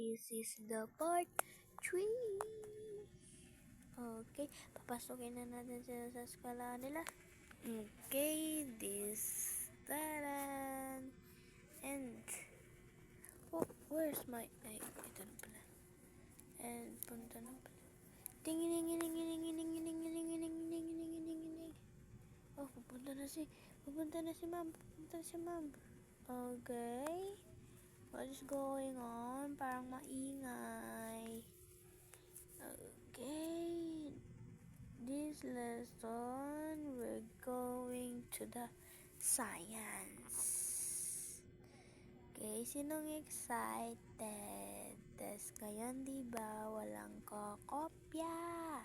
This is the part 3. Okay, papasukin na natin sila sa eskwela nila. Okay, taran. And, where's my, ito na pala. And, punta na pala. Oh, pupunta na si ma'am. Okay. What is going on? Parang maingay. Okay. This lesson, we're going to the science. Okay, sinong excited? Test ngayon, diba? Walang kokopya.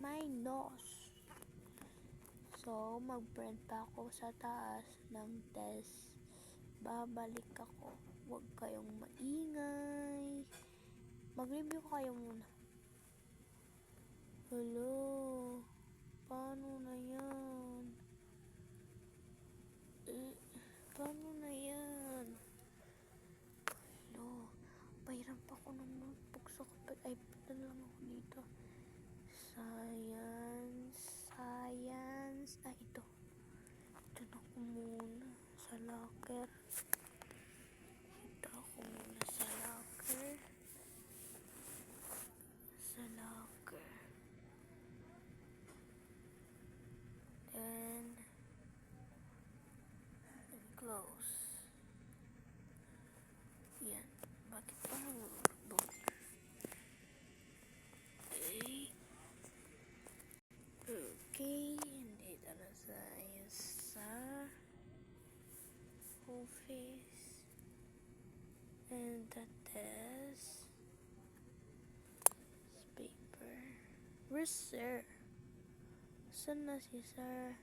My nose. So, mag-print pa ako sa taas ng test. Babalik ako. Huwag kayong maingay. Mag-review kayo muna. Hello. Paano na yan? Paano na yan? Hello. Pahiram pa ako ng notebook sa kapit. Ay, punta na lang ako dito. Science. Ah, ito. Ito na ako muna sa locker. And close. Yan. Bakit pa ang notebook? Okay. Dito na tayo sa office. And the test paper. Where's sir? Saan na si sir?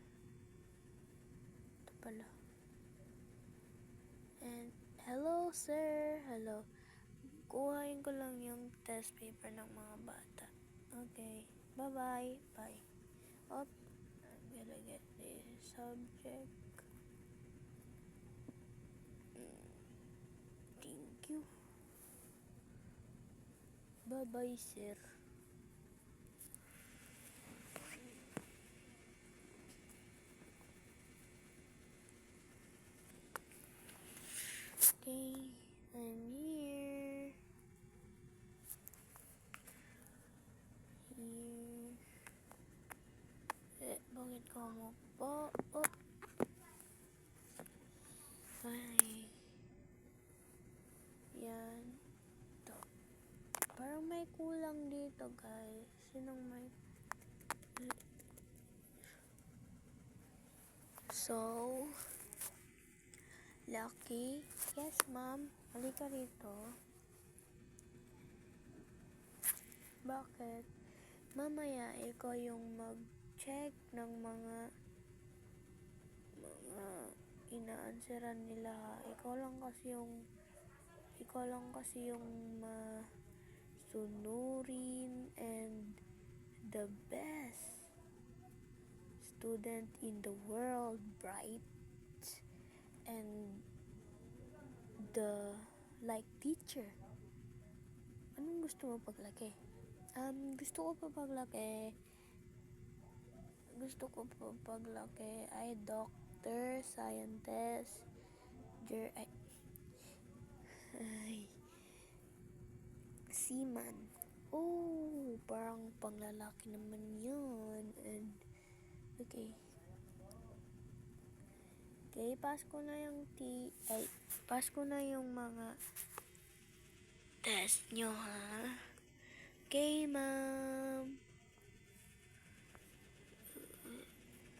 Ito pala. And hello sir. Hello. Kuhain ko lang yung test paper ng mga bata. Okay. Bye-bye. Bye. I'm gonna get this subject. Thank you. Bye-bye, sir. Okay, I'm here. Bakit ko mo po? Oh. Ay. Yan. Ito. Parang may kulang dito, guys. Sinong may... So, Lucky. Yes, ma'am. Halika rito. Bakit? Mamaya, ikaw yung mag-check ng mga ina-answeran nila. Ikaw lang kasi yung masunurin and the best student in the world, bright and the like teacher. Anong gusto mo paglaki? Gusto ko pa paglaki ay doctor, scientist, seaman. Oh, parang panglalaki naman yun. And okay, pass ko na yung mga test nyo, ha? Okay, ma'am.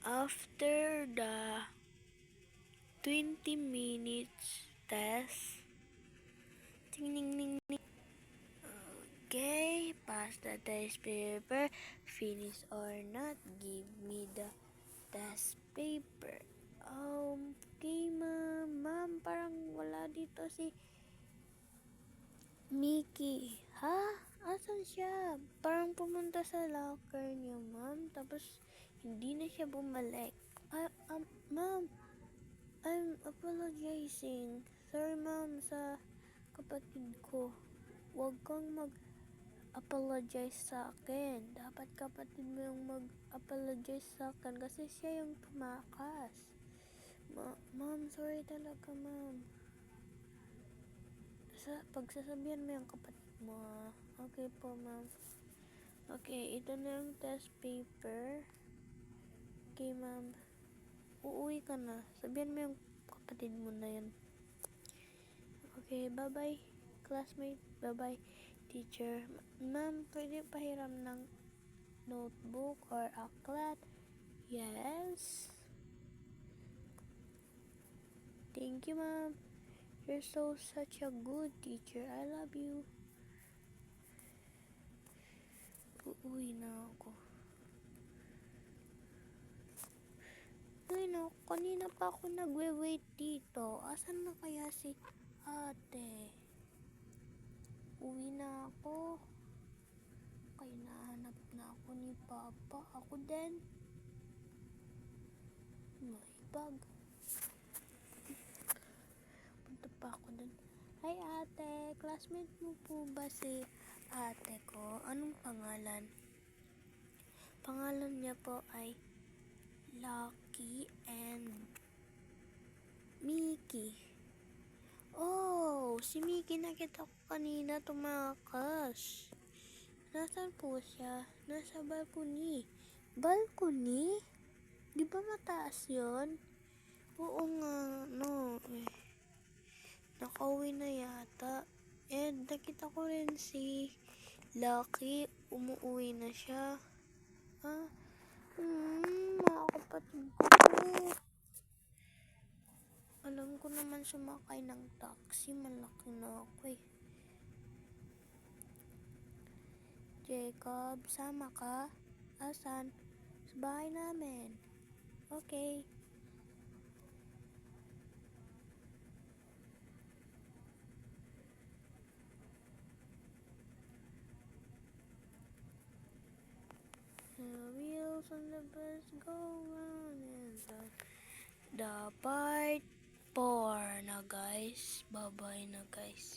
After the 20 minutes test, okay, pass the test paper, finish or not, give me the test paper. Okay, ma'am, parang wala dito si Mickey. Ha? Asan siya? Parang pumunta sa locker niya, ma'am. Tapos, hindi na siya bumalik. Ma'am, I'm apologizing. Sorry, ma'am, sa kapatid ko. Huwag kang mag-apologize sa akin. Dapat kapatid mo yung mag-apologize sa akin kasi siya yung tumakas. Ma'am, sorry talaga, ma'am. Pagsasabihan mo yung kapatid mo, ah. Okay po, ma'am. Okay, ito na yung test paper. Okay, ma'am. Uuwi ka na. Sabihan mo yung kapatid mo na yan. Okay, bye-bye, classmate. Bye-bye, teacher. Ma'am, pwede pahiram ng notebook or aklat? Yes. Thank you, ma'am. You're such a good teacher. I love you. Uuwi na ako. Uy, no, kanina pa ako nagwe-wait dito. Asan na kaya si ate? Uwi na ako. Kaya nahanap na ako ni Papa. Ako din. May bag. Punta pa ako dun. Hi ate, classmate mo po ba si ate ko? Anong pangalan? Pangalan niya po ay Lucky and Mickey. Oh, si Mickey nakita ko kanina tumakas. Nasaan po siya? Nasa balcony. Balcony? Di ba mataas yun? Oo nga, no. Nakauwi na yata. And nakita ko rin si Lucky. Umuwi na siya. Ah, mga kapatid ko. Alam ko naman sumakay ng taxi. Malaki na ako eh. Jacob, sama ka? Asan? Sa bahay namin. Okay. The wheels on the bus go round and round. The part 4 na guys. Bye-bye na guys.